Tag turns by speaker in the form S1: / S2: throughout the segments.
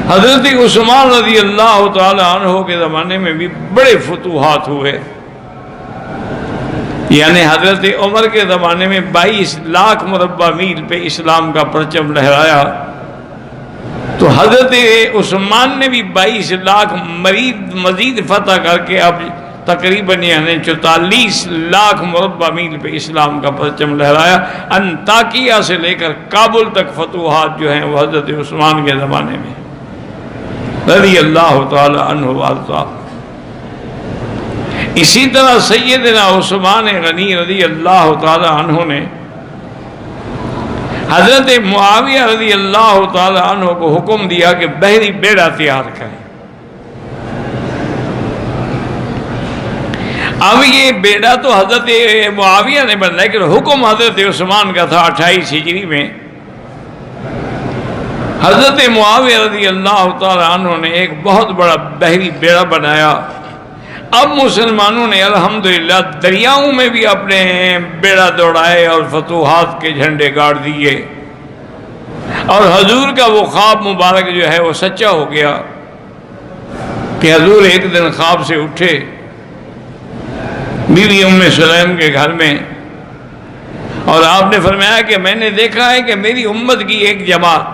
S1: حضرت عثمان رضی اللہ تعالی عنہ کے زمانے میں بھی بڑے فتوحات ہوئے، یعنی حضرت عمر کے زمانے میں 22 لاکھ مربع میل پہ اسلام کا پرچم لہرایا، تو حضرت عثمان نے بھی 22 لاکھ مزید فتح کر کے اب تقریباً یعنی 44 لاکھ مربع میل پہ اسلام کا پرچم لہرایا۔ انطاکیہ سے لے کر کابل تک فتوحات جو ہیں وہ حضرت عثمان کے زمانے میں رضی اللہ تعالی عنہ وارضاہ۔ اسی طرح سیدنا عثمان غنی رضی اللہ تعالی عنہ نے حضرت معاویہ رضی اللہ تعالی عنہ کو حکم دیا کہ بحری بیڑا تیار کریں۔ اب یہ بیڑا تو حضرت معاویہ نے بنایا، لیکن حکم حضرت عثمان کا تھا 28 ہجری میں۔ حضرت معاویہ رضی اللہ تعالی عنہ نے ایک بہت بڑا بحری بیڑا بنایا۔ اب مسلمانوں نے الحمدللہ دریاؤں میں بھی اپنے بیڑا دوڑائے اور فتوحات کے جھنڈے گاڑ دیے، اور حضور کا وہ خواب مبارک جو ہے وہ سچا ہو گیا کہ حضور ایک دن خواب سے اٹھے بیوی ام سلیم کے گھر میں، اور آپ نے فرمایا کہ میں نے دیکھا ہے کہ میری امت کی ایک جماعت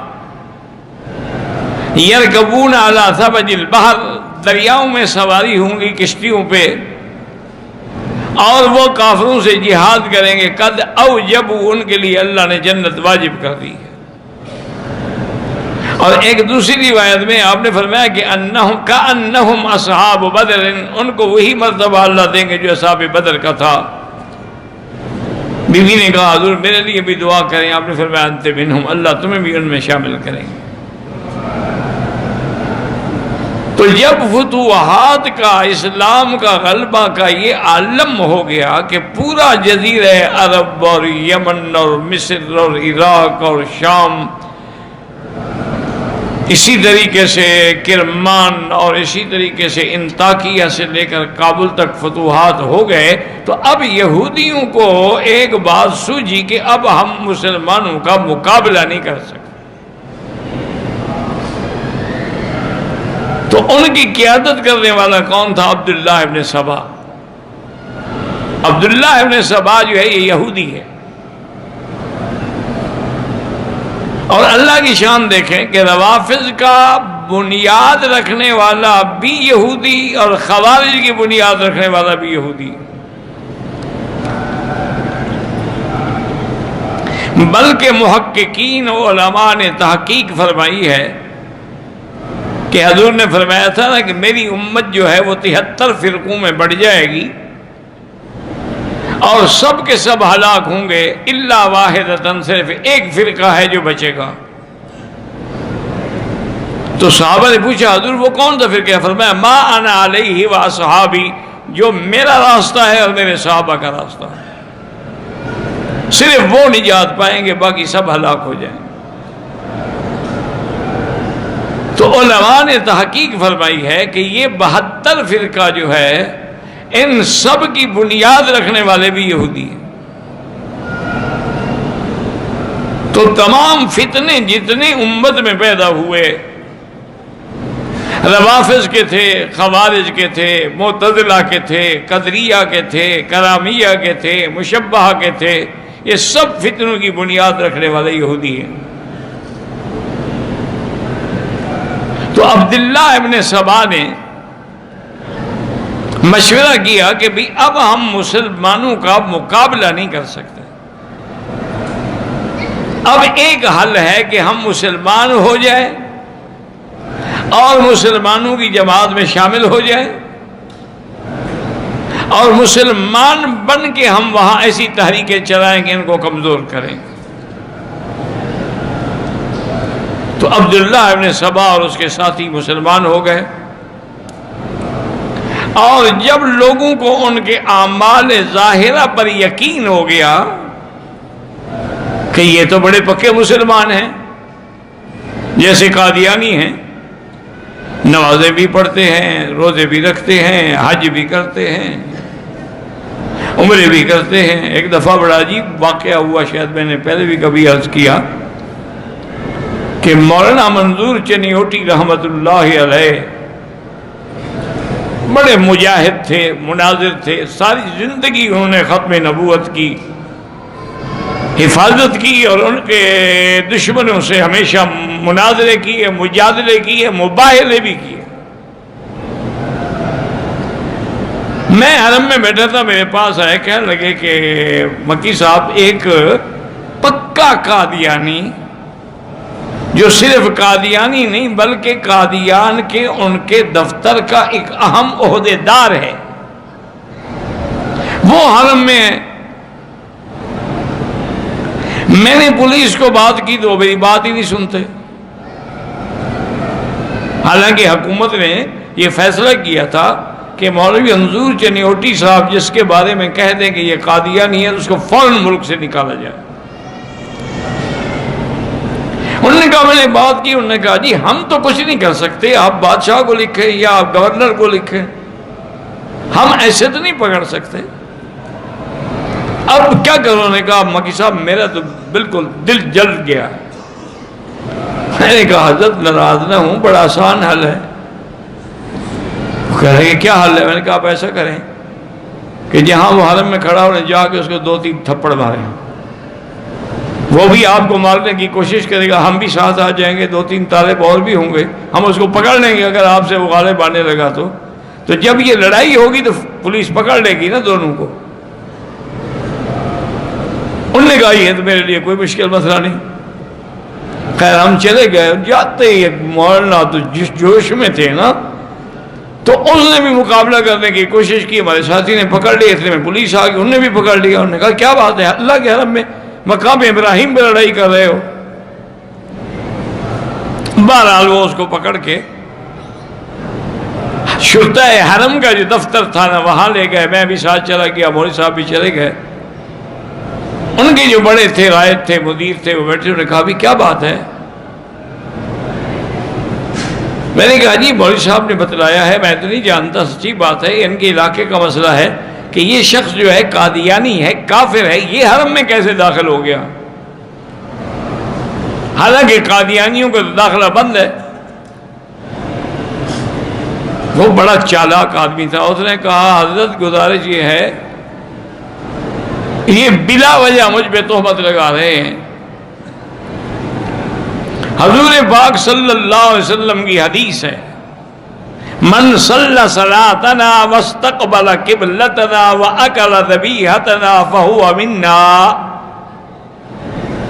S1: یرکبون علی ثبج البحر، دریاؤں میں سواری ہوں گی کشتیوں پہ، اور وہ کافروں سے جہاد کریں گے۔ قد اوجب، ان کے لیے اللہ نے جنت واجب کر دی ہے۔ اور ایک دوسری روایت میں آپ نے فرمایا کہ انہم کانہم اصحاب بدر، ان کو وہی مرتبہ اللہ دیں گے جو اصحاب بدر کا تھا۔ بیوی نے کہا حضور میرے لیے بھی دعا کریں، آپ نے فرمایا انت منہم، اللہ تمہیں بھی ان میں شامل کریں گے۔ تو جب فتوحات کا، اسلام کا غلبہ کا یہ عالم ہو گیا کہ پورا جزیرہ عرب اور یمن اور مصر اور عراق اور شام، اسی طریقے سے کرمان اور اسی طریقے سے انطاکیہ سے لے کر کابل تک فتوحات ہو گئے، تو اب یہودیوں کو ایک بات سوجھی کہ اب ہم مسلمانوں کا مقابلہ نہیں کر سکتے۔ تو ان کی قیادت کرنے والا کون تھا؟ عبداللہ ابن سبا۔ عبداللہ ابن سبا جو ہے یہ یہودی ہے، اور اللہ کی شان دیکھیں کہ روافض کا بنیاد رکھنے والا بھی یہودی اور خوارج کی بنیاد رکھنے والا بھی یہودی، بلکہ محققین و علماء نے تحقیق فرمائی ہے کہ حضور نے فرمایا تھا نا کہ میری امت جو ہے وہ 73 فرقوں میں بڑھ جائے گی، اور سب کے سب ہلاک ہوں گے الا واحدۃ، صرف ایک فرقہ ہے جو بچے گا۔ تو صحابہ نے پوچھا حضور وہ کون سا فرقہ ہے؟ فرمایا ما انا علیہ و اصحابی، جو میرا راستہ ہے اور میرے صحابہ کا راستہ ہے، صرف وہ نجات پائیں گے، باقی سب ہلاک ہو جائیں گے۔ تو علماء نے تحقیق فرمائی ہے کہ یہ 72 فرقہ جو ہے ان سب کی بنیاد رکھنے والے بھی یہودی ہیں۔ تو تمام فتنے جتنے امت میں پیدا ہوئے، روافض کے تھے، خوارج کے تھے، معتزلہ کے تھے، قدریہ کے تھے، کرامیہ کے تھے، مشبہہ کے تھے، یہ سب فتنوں کی بنیاد رکھنے والے یہودی ہیں۔ تو عبداللہ ابن سبا نے مشورہ کیا کہ بھی اب ہم مسلمانوں کا مقابلہ نہیں کر سکتے، اب ایک حل ہے کہ ہم مسلمان ہو جائیں اور مسلمانوں کی جماعت میں شامل ہو جائیں، اور مسلمان بن کے ہم وہاں ایسی تحریکیں چلائیں کہ ان کو کمزور کریں۔ تو عبداللہ ابن سبا اور اس کے ساتھی مسلمان ہو گئے، اور جب لوگوں کو ان کے اعمال ظاہرہ پر یقین ہو گیا کہ یہ تو بڑے پکے مسلمان ہیں، جیسے قادیانی ہیں، نمازیں بھی پڑھتے ہیں، روزے بھی رکھتے ہیں، حج بھی کرتے ہیں، عمرے بھی کرتے ہیں۔ ایک دفعہ بڑا عجیب واقعہ ہوا، شاید میں نے پہلے بھی کبھی عرض کیا کہ مولانا منظور چنیوٹی رحمت اللہ علیہ بڑے مجاہد تھے، مناظر تھے، ساری زندگی انہوں نے ختم نبوت کی حفاظت کی اور ان کے دشمنوں سے ہمیشہ مناظرے کیے، مجادلے کیے، مباہلے بھی کیے۔ میں حرم میں بیٹھا تھا، میرے پاس آئے، کہنے لگے کہ مکی صاحب ایک پکا قادیانی جو صرف قادیانی نہیں بلکہ قادیان کے ان کے دفتر کا ایک اہم عہدیدار ہے، وہ حرم میں ہے۔ میں نے پولیس کو بات کی تو وہ میری بات ہی نہیں سنتے، حالانکہ حکومت نے یہ فیصلہ کیا تھا کہ مولوی منظور چنیوٹی صاحب جس کے بارے میں کہہ دیں کہ یہ قادیانی ہے اس کو فوراً ملک سے نکالا جائے۔ انہوں نے کہا، میں نے بات کی، انہوں نے کہا جی ہم تو کچھ نہیں کر سکتے، آپ بادشاہ کو لکھیں یا آپ گورنر کو لکھیں، ہم ایسے تو نہیں پکڑ سکتے، اب کیا کرو؟ نے کہا مکی صاحب میرا تو بالکل دل جل گیا۔ میں نے کہا حضرت ناراض نہ ہوں، بڑا آسان حل ہے۔ کہہ رہے کہ کیا حل ہے؟ میں نے کہا آپ ایسا کریں کہ جہاں وہ حرم میں کھڑا ہونے جا کے اس کو 2-3 تھپڑ ماریں، وہ بھی آپ کو مارنے کی کوشش کرے گا، ہم بھی ساتھ آ جائیں گے، 2-3 طالب اور بھی ہوں گے، ہم اس کو پکڑ لیں گے اگر آپ سے وہ غالب آنے لگا تو جب یہ لڑائی ہوگی تو پولیس پکڑ لے گی نا دونوں کو۔ انہوں نے کہا یہ تو میرے لیے کوئی مشکل مسئلہ نہیں۔ خیر ہم چلے گئے، جاتے ہی مولانا تو جس جوش میں تھے نا، تو اس نے بھی مقابلہ کرنے کی کوشش کی، ہمارے ساتھی نے پکڑ لیا، اس لیے میں پولیس آ گئی، انہوں نے بھی پکڑ لیا۔ انہوں نے کہا کیا بات ہے، اللہ کے حرم میں مقام ابراہیم پہ لڑائی کر رہے ہو؟ بہرحال وہ اس کو پکڑ کے شرطہ حرم کا جو دفتر تھا نا وہاں لے گئے، میں بھی ساتھ چلا گیا، مولوی صاحب بھی چلے گئے۔ ان کے جو بڑے تھے، رائد تھے، مدیر تھے، وہ بیٹھے، انہوں نے کہا بھی کیا بات ہے؟ میں نے کہا جی مولوی صاحب نے بتلایا ہے، میں تو نہیں جانتا، سچی بات ہے، ان کے علاقے کا مسئلہ ہے کہ یہ شخص جو ہے قادیانی ہے، کافر ہے، یہ حرم میں کیسے داخل ہو گیا؟ حالانکہ قادیانیوں کا داخلہ بند ہے۔ وہ بڑا چالاک آدمی تھا، اس نے کہا حضرت گزارش یہ ہے، یہ بلا وجہ مجھ پہ تہمت لگا رہے ہیں۔ حضور پاک صلی اللہ علیہ وسلم کی حدیث ہے، من صلی صلاتنا واستقبل قبلتنا واکل ذبیحتنا فہو منا۔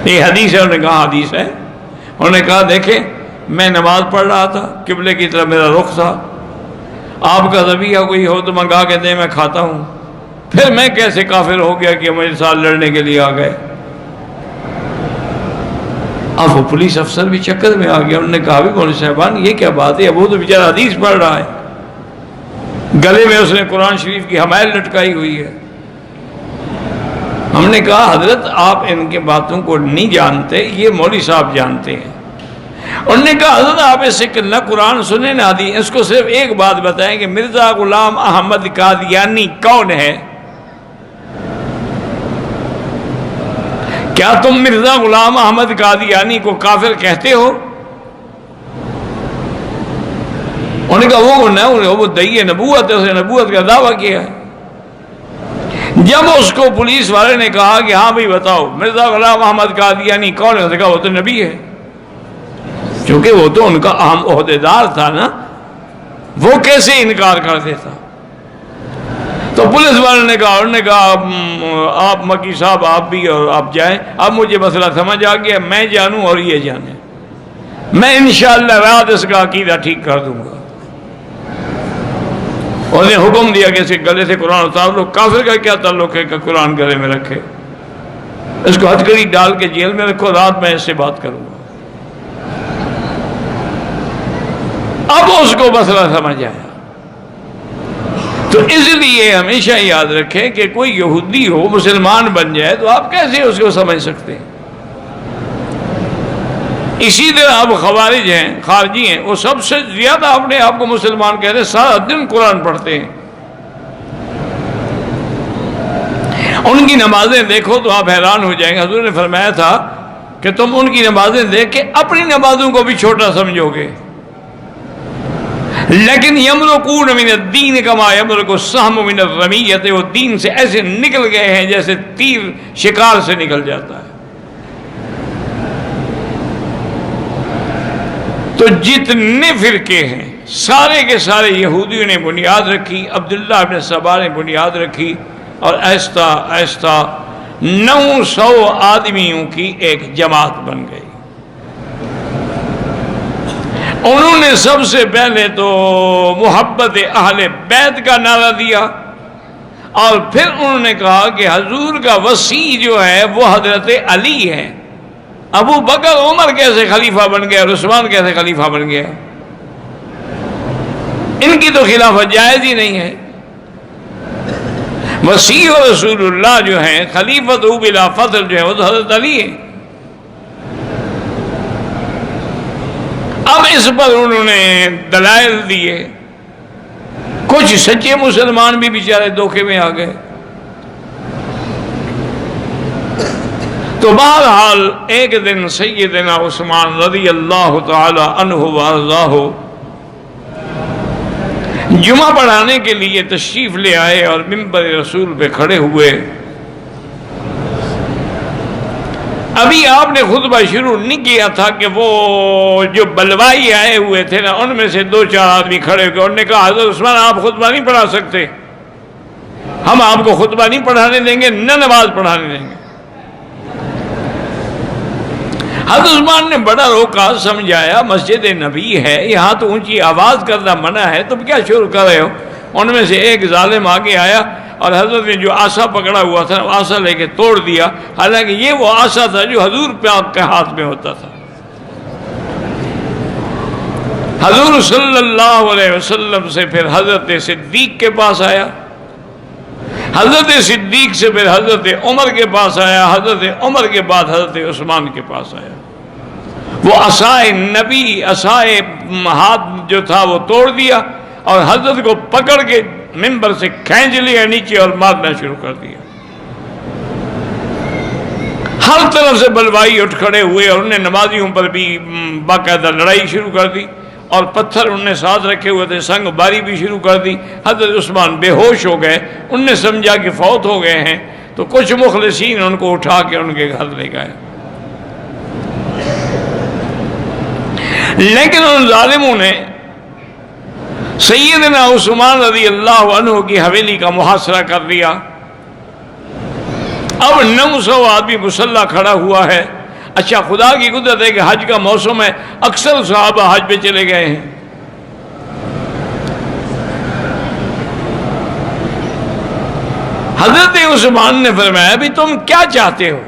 S1: یہ حدیث ہے، انہوں نے کہا حدیث ہے، انہوں نے کہا دیکھیں میں نماز پڑھ رہا تھا، قبلے کی طرف میرا رخ تھا، آپ کا ذبیحہ کوئی ہو تو منگا کے دیں، میں کھاتا ہوں، پھر میں کیسے کافر ہو گیا کہ میرے ساتھ لڑنے کے لیے آ گئے؟ اب وہ پولیس افسر بھی چکر میں آ گیا، انہوں نے کہا بھی مولوی صاحبان یہ کیا بات ہے؟ وہ تو بیچارہ حدیث پڑھ رہا ہے، گلے میں اس نے قرآن شریف کی حمائل لٹکائی ہوئی ہے۔ ہم نے کہا حضرت آپ ان کے باتوں کو نہیں جانتے، یہ مولوی صاحب جانتے ہیں۔ انہوں نے کہا حضرت آپ اس سے نہ قرآن سنیں نہ حدیث، اس کو صرف ایک بات بتائیں کہ مرزا غلام احمد قادیانی کون ہے؟ کیا تم مرزا غلام احمد قادیانی کو کافر کہتے ہو؟ انہوں نے کہا وہ کون ہے؟ وہ دعی نبوت ہے، اس نے نبوت کا دعویٰ کیا ہے۔ جب اس کو پولیس والے نے کہا کہ ہاں بھائی بتاؤ مرزا غلام احمد قادیانی کون ہے، اس نے کہا وہ تو نبی ہے، کیونکہ وہ تو ان کا اہم عہدیدار تھا نا، وہ کیسے انکار کر دیتا؟ تو پولیس والوں نے کہا، انہوں نے کہا آپ مکی صاحب آپ بھی اور آپ جائیں، اب مجھے مسئلہ سمجھ آ گیا، میں جانوں اور یہ جانے، میں انشاءاللہ رات اس کا عقیدہ ٹھیک کر دوں گا۔ انہوں نے حکم دیا کہ اس کے گلے سے قرآن اتار لو، کافر کا کیا تعلق ہے کہ قرآن گلے میں رکھے، اس کو ہتھکڑی ڈال کے جیل میں رکھو، رات میں اس سے بات کروں گا۔ اب اس کو مسئلہ سمجھ آیا۔ تو اس لیے ہمیشہ یاد رکھیں کہ کوئی یہودی ہو مسلمان بن جائے تو آپ کیسے اس کو سمجھ سکتے ہیں؟ اسی طرح آپ خوارج ہیں، خارجی ہیں، وہ سب سے زیادہ اپنے آپ کو مسلمان کہتے ہیں، سارا دن قرآن پڑھتے ہیں، ان کی نمازیں دیکھو تو آپ حیران ہو جائیں گے۔ حضور نے فرمایا تھا کہ تم ان کی نمازیں دیکھ کے اپنی نمازوں کو بھی چھوٹا سمجھو گے، لیکن یمرقون من الدین کما یمرق السہم من الرمیۃ، وہ دین سے ایسے نکل گئے ہیں جیسے تیر شکار سے نکل جاتا ہے۔ تو جتنے فرقے ہیں سارے کے سارے یہودیوں نے بنیاد رکھی، عبداللہ ابن سبا نے بنیاد رکھی، اور آہستہ آہستہ 900 آدمیوں کی ایک جماعت بن گئی۔ انہوں نے سب سے پہلے تو محبت اہل بیت کا نعرہ دیا، اور پھر انہوں نے کہا کہ حضور کا وصی جو ہے وہ حضرت علی ہے۔ ابو بکر عمر کیسے خلیفہ بن گیا اور عثمان کیسے خلیفہ بن گیا؟ ان کی تو خلافت جائز ہی نہیں ہے۔ وصی و رسول اللہ جو ہیں، خلیفت بلا فضل جو ہے، وہ تو حضرت علی ہے۔ اب اس پر انہوں نے دلائل دیے، کچھ سچے مسلمان بھی بیچارے دھوکے میں آ گئے۔ تو بہرحال ایک دن سیدنا عثمان رضی اللہ تعالی عنہ وارضاہ جمعہ پڑھانے کے لیے تشریف لے آئے اور منبر رسول پہ کھڑے ہوئے۔ ابھی آپ نے خطبہ شروع نہیں کیا تھا کہ وہ جو بلوائی آئے ہوئے تھے نا، ان میں سے 2-4 آدمی کھڑے ہوئے، انہوں نے کہا حضرت عثمان آپ خطبہ نہیں پڑھا سکتے، ہم آپ کو خطبہ نہیں پڑھانے دیں گے، نہ نماز پڑھانے دیں گے۔ حضرت عثمان نے بڑا روکا، سمجھایا مسجد نبی ہے، یہاں تو اونچی آواز کرنا منع ہے، تم کیا شروع کر رہے ہو؟ ان میں سے ایک ظالم آگے آیا اور حضرت نے جو آسا پکڑا ہوا تھا آسا لے کے توڑ دیا، حالانکہ یہ وہ آسا تھا جو حضور پاک کے ہاتھ میں ہوتا تھا۔ حضور صلی اللہ علیہ وسلم سے پھر حضرت صدیق کے پاس آیا، حضرت صدیق سے پھر حضرت عمر کے پاس آیا، حضرت عمر کے بعد حضرت عثمان کے پاس آیا۔ وہ عصائے نبی، عصائے ہاتھ جو تھا وہ توڑ دیا اور حضرت کو پکڑ کے منبر سے کھینچ لیا نیچے اور مارنا شروع کر دیا۔ ہر طرف سے بلوائی اٹھ کھڑے ہوئے اور انہوں نے نمازیوں پر بھی باقاعدہ لڑائی شروع کر دی، اور پتھر انہوں نے ساتھ رکھے ہوئے تھے، سنگ باری بھی شروع کر دی۔ حضرت عثمان بے ہوش ہو گئے، انہوں نے سمجھا کہ فوت ہو گئے ہیں، تو کچھ مخلصین ان کو اٹھا کے ان کے گھر لے گئے، لیکن ان ظالموں نے سیدنا عثمان رضی اللہ عنہ کی حویلی کا محاصرہ کر لیا۔ اب 900 آدمی مسلح کھڑا ہوا ہے۔ اچھا خدا کی قدرت ہے کہ حج کا موسم ہے، اکثر صحابہ حج پہ چلے گئے ہیں۔ حضرت عثمان نے فرمایا بھی تم کیا چاہتے ہو؟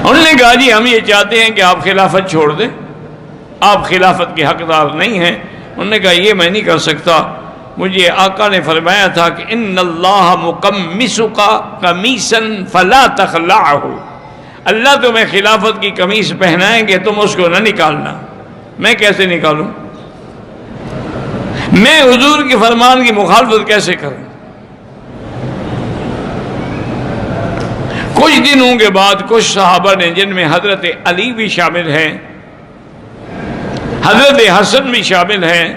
S1: انہوں نے کہا جی ہم یہ چاہتے ہیں کہ آپ خلافت چھوڑ دیں، آپ خلافت کے حقدار نہیں ہیں۔ انہوں نے کہا یہ میں نہیں کر سکتا، مجھے آقا نے فرمایا تھا کہ ان اللہ مقمصک قمیصا فلا تخلعہ، اللہ تمہیں خلافت کی قمیص پہنائیں گے، تم اس کو نہ نکالنا۔ میں کیسے نکالوں؟ میں حضور کے فرمان کی مخالفت کیسے کروں؟ کچھ دنوں کے بعد کچھ صحابہ نے، جن میں حضرت علی بھی شامل ہیں، حضرت حسن بھی شامل ہیں،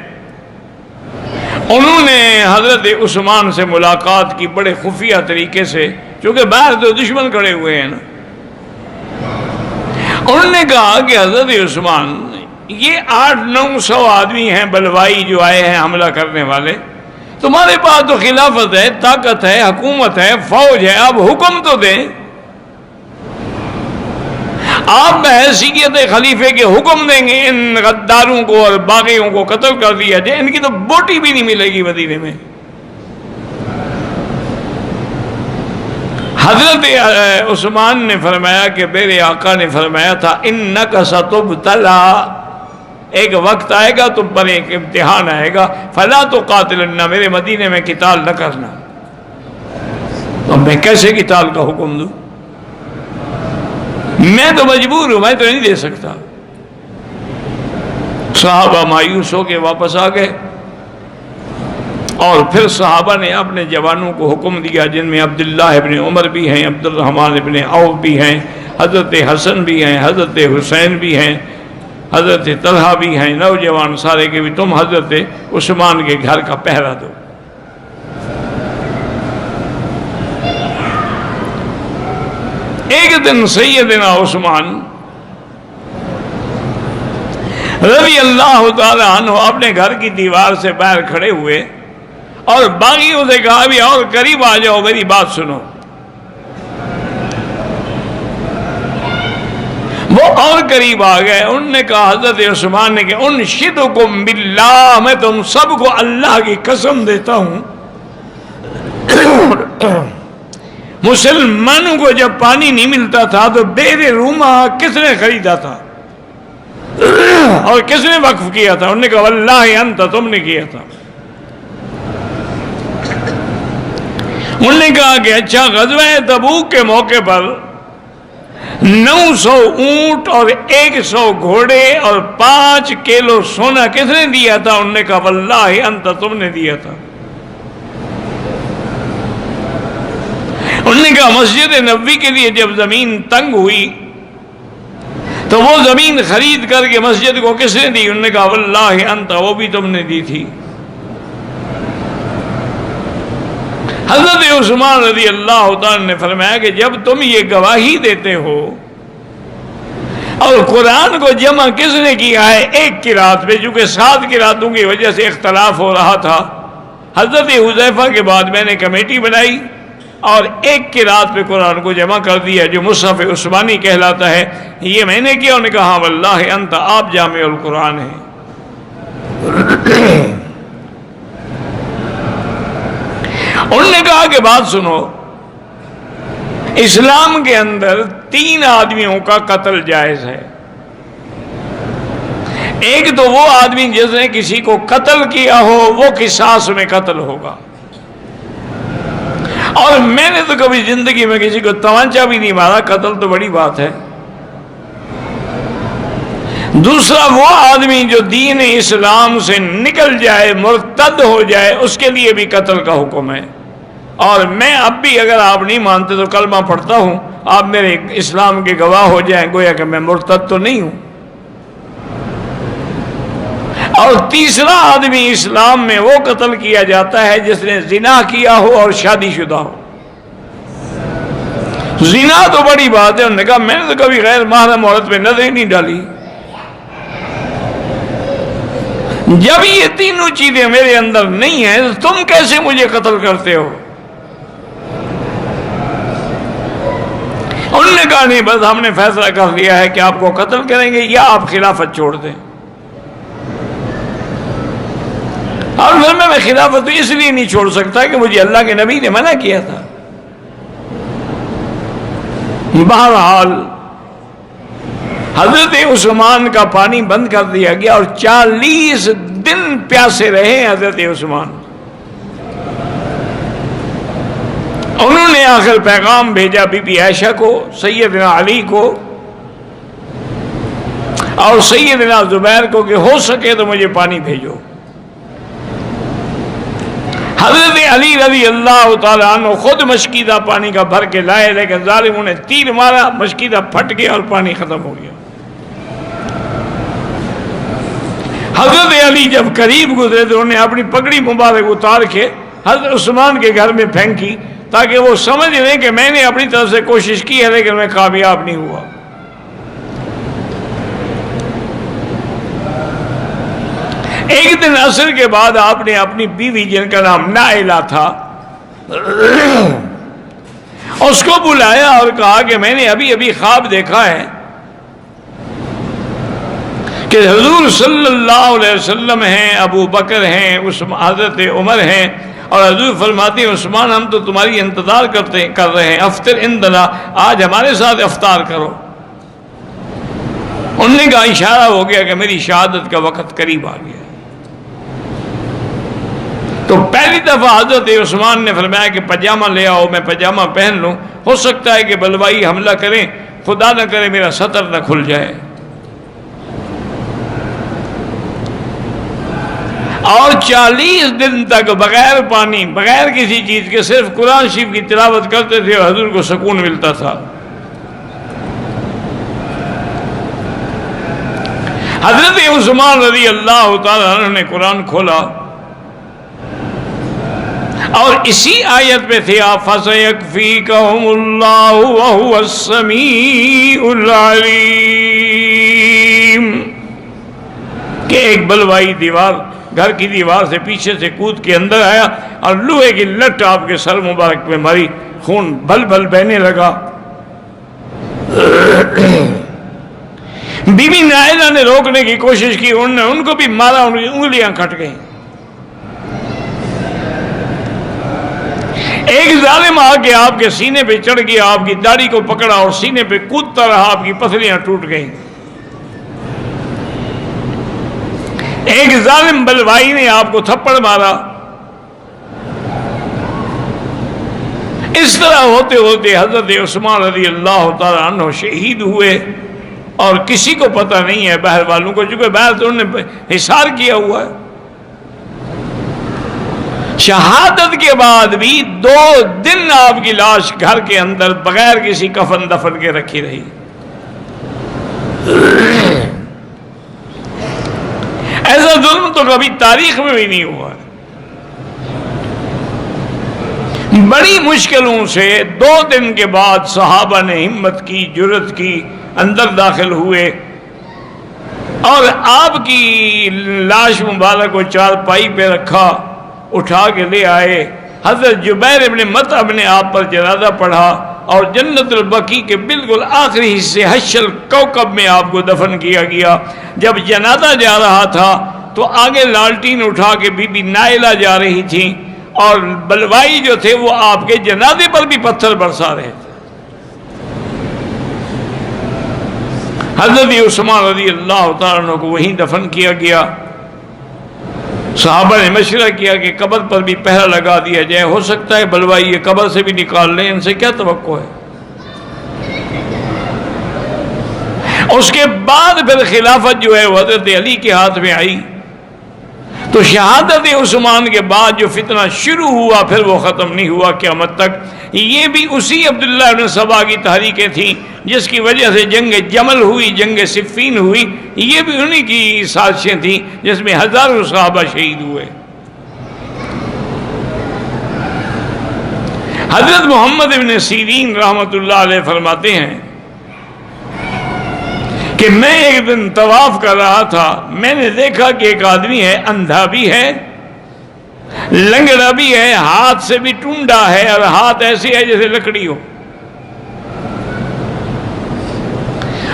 S1: انہوں نے حضرت عثمان سے ملاقات کی بڑے خفیہ طریقے سے، چونکہ باہر تو دشمن کھڑے ہوئے ہیں نا۔ انہوں نے کہا کہ حضرت عثمان یہ 800-900 آدمی ہیں بلوائی جو آئے ہیں حملہ کرنے والے، تمہارے پاس تو خلافت ہے، طاقت ہے، حکومت ہے، فوج ہے، آپ حکم تو دیں۔ آپ بحیثیت خلیفے کے حکم دیں گے ان غداروں کو اور باغیوں کو قتل کر دیا جائے، ان کی تو بوٹی بھی نہیں ملے گی مدینے میں۔ حضرت عثمان نے فرمایا کہ میرے آقا نے فرمایا تھا انک ستبتلا، ایک وقت آئے گا تم پر ایک امتحان آئے گا، فلا تقاتلن، میرے مدینے میں قتال نہ کرنا۔ تو میں کیسے قتال کا حکم دوں؟ میں تو مجبور ہوں، میں تو نہیں دے سکتا۔ صحابہ مایوس ہو کے واپس آ گئے، اور پھر صحابہ نے اپنے جوانوں کو حکم دیا، جن میں عبداللہ ابن عمر بھی ہیں، عبد الرحمن ابن عوف بھی ہیں، حضرت حسن بھی ہیں، حضرت حسین بھی ہیں، حضرت طلحہ بھی ہیں، نوجوان سارے کے بھی، تم حضرت عثمان کے گھر کا پہرا دو۔ ایک دن سیدنا عثمان رضی اللہ تعالیٰ عنہ اپنے گھر کی دیوار سے باہر کھڑے ہوئے اور باغیوں سے کہا بھی اور قریب آ جاؤ، میری بات سنو۔ وہ اور قریب آ گئے، انہوں نے کہا، حضرت عثمان نے کہ انشدکم باللہ، میں تم سب کو اللہ کی قسم دیتا ہوں، مسلمانوں کو جب پانی نہیں ملتا تھا تو بئر روما کس نے خریدا تھا اور کس نے وقف کیا تھا؟ انہوں نے کہا واللہ انت، تم نے کیا تھا۔ انہوں نے کہا کہ اچھا، غزوہ تبوک کے موقع پر 900 اونٹ اور 100 گھوڑے اور 5 کلو سونا کس نے دیا تھا؟ انہوں نے کہا واللہ انت، تم نے دیا تھا۔ انہوں نے کہا مسجد نبوی کے لیے جب زمین تنگ ہوئی تو وہ زمین خرید کر کے مسجد کو کس نے دی؟ انہوں نے کہا واللہ انت، وہ بھی تم نے دی تھی۔ حضرت عثمان رضی اللہ تعالیٰ نے فرمایا کہ جب تم یہ گواہی دیتے ہو اور قرآن کو جمع کس نے کیا ہے؟ ایک قرات پہ، چونکہ 7 قراتوں کی وجہ سے اختلاف ہو رہا تھا، حضرت حذیفہ کے بعد میں نے کمیٹی بنائی اور ایک قرات پہ قرآن کو جمع کر دیا جو مصحف عثمانی کہلاتا ہے۔ یہ میں نے کیا؟ انہوں نے کہا واللہ انت، آپ جامع القرآن ہیں۔ انہوں نے کہا کہ بات سنو، اسلام کے اندر 3 آدمیوں کا قتل جائز ہے۔ ایک تو وہ آدمی جس نے کسی کو قتل کیا ہو، وہ قصاص میں قتل ہوگا، اور میں نے تو کبھی زندگی میں کسی کو تمانچہ بھی نہیں مارا، قتل تو بڑی بات ہے۔ دوسرا وہ آدمی جو دین اسلام سے نکل جائے، مرتد ہو جائے، اس کے لیے بھی قتل کا حکم ہے۔ اور میں اب بھی اگر آپ نہیں مانتے تو کلمہ پڑھتا ہوں، آپ میرے اسلام کے گواہ ہو جائیں، گویا کہ میں مرتد تو نہیں ہوں۔ اور تیسرا آدمی اسلام میں وہ قتل کیا جاتا ہے جس نے زنا کیا ہو اور شادی شدہ ہو۔ زنا تو بڑی بات ہے، انہوں نے کہا میں نے تو کبھی غیر محرم عورت پہ نظر ہی نہیں ڈالی۔ جب یہ تینوں چیزیں میرے اندر نہیں ہیں تو تم کیسے مجھے قتل کرتے ہو؟ انہوں نے کہا نہیں، بس ہم نے فیصلہ کر لیا ہے کہ آپ کو قتل کریں گے یا آپ خلافت چھوڑ دیں۔ اور پھر میں خلافت اس لیے نہیں چھوڑ سکتا کہ مجھے اللہ کے نبی نے منع کیا تھا۔ بہرحال حضرت عثمان کا پانی بند کر دیا گیا اور 40 دن پیاسے رہے حضرت عثمان۔ انہوں نے آخر پیغام بھیجا بی بی عائشہ کو، سیدنا علی کو اور سیدنا زبیر کو کہ ہو سکے تو مجھے پانی بھیجو۔ حضرت علی رضی اللہ تعالیٰ عنہ خود مشکیدہ پانی کا بھر کے لائے، لیکن ظالموں نے تیر مارا، مشکیدہ پھٹ گیا اور پانی ختم ہو گیا۔ حضرت علی جب قریب گزرے تو انہوں نے اپنی پگڑی مبارک اتار کے حضرت عثمان کے گھر میں پھینکی تاکہ وہ سمجھ لیں کہ میں نے اپنی طرف سے کوشش کی ہے لیکن میں کامیاب نہیں ہوا۔ ایک دن عصر کے بعد آپ نے اپنی بیوی جن کا نام نائلہ تھا اس کو بلایا اور کہا کہ میں نے ابھی ابھی خواب دیکھا ہے کہ حضور صلی اللہ علیہ وسلم ہیں، ابو بکر ہیں، حضرت عمر ہیں، اور حضور فرماتے ہیں عثمان ہم تو تمہاری انتظار کر رہے ہیں، افطر عندنا، آج ہمارے ساتھ افطار کرو۔ انہوں نے کہا اشارہ ہو گیا کہ میری شہادت کا وقت قریب آ گیا۔ تو پہلی دفعہ حضرت عثمان نے فرمایا کہ پجامہ لے آؤ، میں پجامہ پہن لوں، ہو سکتا ہے کہ بلوائی حملہ کریں، خدا نہ کرے میرا سطر نہ کھل جائے۔ اور 40 دن تک بغیر پانی، بغیر کسی چیز کے صرف قرآن شریف کی تلاوت کرتے تھے اور حضور کو سکون ملتا تھا۔ حضرت عثمان رضی اللہ تعالیٰ عنہ نے قرآن کھولا اور اسی آیت پہ تھے آپ فَسَيَكْفِيكَهُمُ اللَّهُ وَهُوَ السَّمِيعُ الْعَلِيمُ کہ ایک بلوائی دیوار گھر کی دیوار سے پیچھے سے کود کے اندر آیا اور لوہے کی لٹ آپ کے سر مبارک پہ ماری، خون بھل بھل بہنے لگا۔ بی بی نائلہ نے روکنے کی کوشش کی، انہوں نے ان کو بھی مارا، ان کی انگلیاں کٹ گئیں۔ ایک ظالم آ کے آپ کے سینے پہ چڑھ گیا، آپ کی داڑھی کو پکڑا اور سینے پہ کودتا رہا، آپ کی پسلیاں ٹوٹ گئیں۔ ایک ظالم بلوائی نے آپ کو تھپڑ مارا۔ اس طرح ہوتے ہوتے حضرت عثمان رضی اللہ تعالیٰ عنہ شہید ہوئے اور کسی کو پتہ نہیں ہے باہر والوں کو، چونکہ باہر تو انہوں نے حصار کیا ہوا ہے۔ شہادت کے بعد بھی 2 دن آپ کی لاش گھر کے اندر بغیر کسی کفن دفن کے رکھی رہی۔ ایسا ظلم تو کبھی تاریخ میں بھی نہیں ہوا ہے۔ بڑی مشکلوں سے 2 دن کے بعد صحابہ نے ہمت کی، جرأت کی، اندر داخل ہوئے اور آپ کی لاش مبارک کو چارپائی پہ رکھا، اٹھا کے لے آئے۔ حضرت جبیر ابن مطعم نے آپ پر جنازہ پڑھا اور جنت البقیع کے بالکل آخری حصے حش الکوکب میں آپ کو دفن کیا گیا۔ جب جنازہ جا رہا تھا تو آگے لالٹین اٹھا کے بی بی نائلہ جا رہی تھی اور بلوائی جو تھے وہ آپ کے جنازے پر بھی پتھر برسا رہے تھے۔ حضرت عثمان رضی اللہ تعالیٰ عنہ کو وہیں دفن کیا گیا۔ صحابہ نے مشورہ کیا کہ قبر پر بھی پہرا لگا دیا جائے، ہو سکتا ہے بلوائی یہ قبر سے بھی نکال لیں، ان سے کیا توقع ہے۔ اس کے بعد پھر خلافت جو ہے وہ حضرت علی کے ہاتھ میں آئی، تو شہادت عثمان کے بعد جو فتنہ شروع ہوا پھر وہ ختم نہیں ہوا قیامت تک۔ یہ بھی اسی عبداللہ بن سبا کی تحریکیں تھیں جس کی وجہ سے جنگ جمل ہوئی، جنگ صفین ہوئی، یہ بھی انہی کی سازشیں تھیں جس میں ہزاروں صحابہ شہید ہوئے۔ حضرت محمد بن سیرین رحمۃ اللہ علیہ فرماتے ہیں کہ میں ایک دن طواف کر رہا تھا، میں نے دیکھا کہ ایک آدمی ہے، اندھا بھی ہے، لنگڑا بھی ہے، ہاتھ سے بھی ٹونڈا ہے اور ہاتھ ایسی ہے جیسے لکڑی ہو،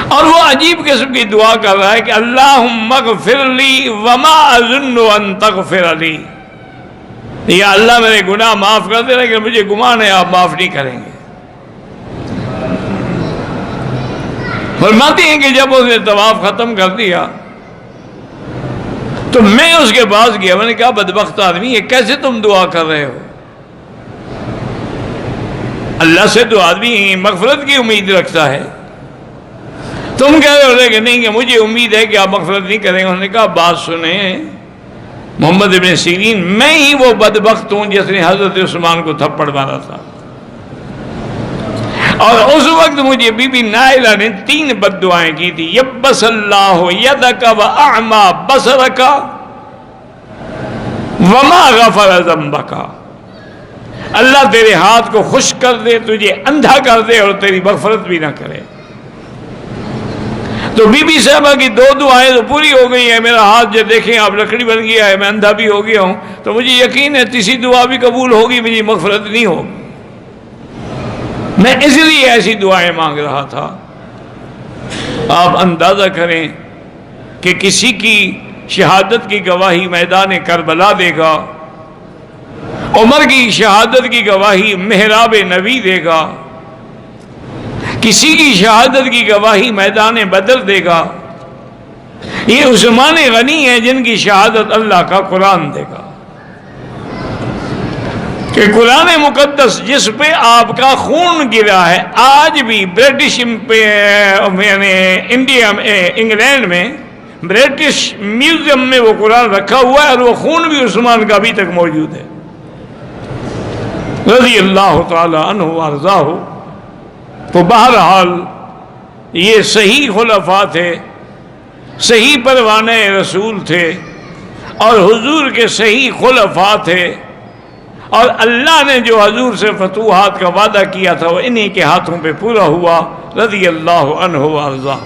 S1: اور وہ عجیب قسم کی دعا کر رہا ہے کہ اللہم اغفر لی وما اظن ان تغفر لی، یا اللہ میرے گناہ معاف کر دے، لیکن مجھے گمان ہے آپ معاف نہیں کریں گے۔ فرماتے ہیں کہ جب اس نے طواف ختم کر دیا تو میں اس کے پاس گیا، میں نے کہا بدبخت آدمی یہ کیسے تم دعا کر رہے ہو؟ اللہ سے تو آدمی مغفرت کی امید رکھتا ہے، تم کہہ رہے ہو کہ نہیں کہ مجھے امید ہے کہ آپ مغفرت نہیں کریں گے۔ انہوں نے کہا بات سنیں محمد ابن سیرین، میں ہی وہ بدبخت ہوں جس نے حضرت عثمان کو تھپڑ مارا تھا، اور اس وقت مجھے بی بی نائلہ نے 3 بد دعائیں کی تھی، یبس اللہ یدک واعمی بصرک وما غفر ذنبک، اللہ تیرے ہاتھ کو خشک کر دے، تجھے اندھا کر دے اور تیری مغفرت بھی نہ کرے۔ تو بی بی صاحبہ کی 2 دعائیں تو پوری ہو گئی ہیں، میرا ہاتھ جو دیکھیں آپ لکڑی بن گیا ہے، میں اندھا بھی ہو گیا ہوں، تو مجھے یقین ہے تیسری دعا بھی قبول ہوگی، میری مغفرت نہیں ہوگی۔ میں اس لیے ایسی دعائیں مانگ رہا تھا۔ آپ اندازہ کریں کہ کسی کی شہادت کی گواہی میدان کربلا دے گا، عمر کی شہادت کی گواہی محراب نبی دے گا، کسی کی شہادت کی گواہی میدان بدر دے گا، یہ عثمان غنی ہیں جن کی شہادت اللہ کا قرآن دے گا، کہ قرآن مقدس جس پہ آپ کا خون گرا ہے، آج بھی برٹش انڈیا میں، انگلینڈ میں برٹش میوزیم میں وہ قرآن رکھا ہوا ہے اور وہ خون بھی عثمان کا ابھی تک موجود ہے رضی اللہ تعالی عنہ وارضاہ۔ تو بہرحال یہ صحیح خلفاء تھے، صحیح پروانے رسول تھے اور حضور کے صحیح خلفاء تھے، اور اللہ نے جو حضور سے فتوحات کا وعدہ کیا تھا وہ انہی کے ہاتھوں پہ پورا ہوا، رضی اللہ عنہ وارضاہ۔